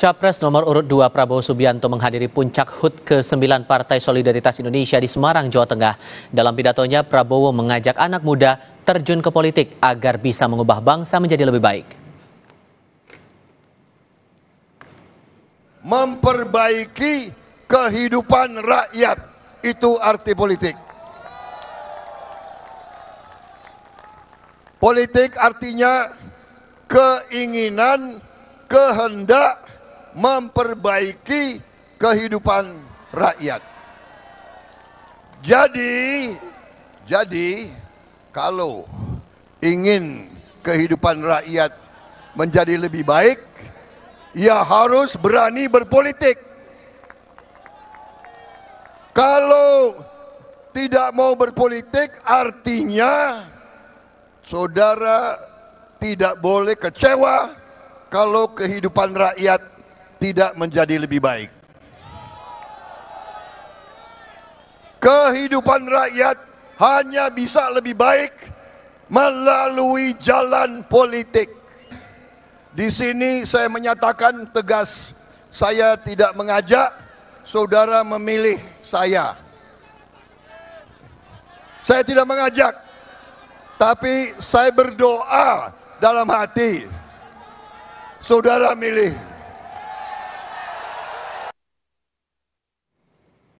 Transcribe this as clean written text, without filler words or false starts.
Capres nomor urut 2 Prabowo Subianto menghadiri puncak HUT ke-9 Partai Solidaritas Indonesia di Semarang, Jawa Tengah. Dalam pidatonya, Prabowo mengajak anak muda terjun ke politik agar bisa mengubah bangsa menjadi lebih baik. Memperbaiki kehidupan rakyat, itu arti politik. Politik artinya keinginan, kehendak memperbaiki kehidupan rakyat. Jadi kalau ingin kehidupan rakyat menjadi lebih baik, ya harus berani berpolitik. Kalau tidak mau berpolitik, artinya saudara tidak boleh kecewa kalau kehidupan rakyat tidak menjadi lebih baik. Kehidupan rakyat hanya bisa lebih baik melalui jalan politik. Di sini saya menyatakan tegas, saya tidak mengajak saudara memilih saya. Saya tidak mengajak, tapi saya berdoa dalam hati saudara milih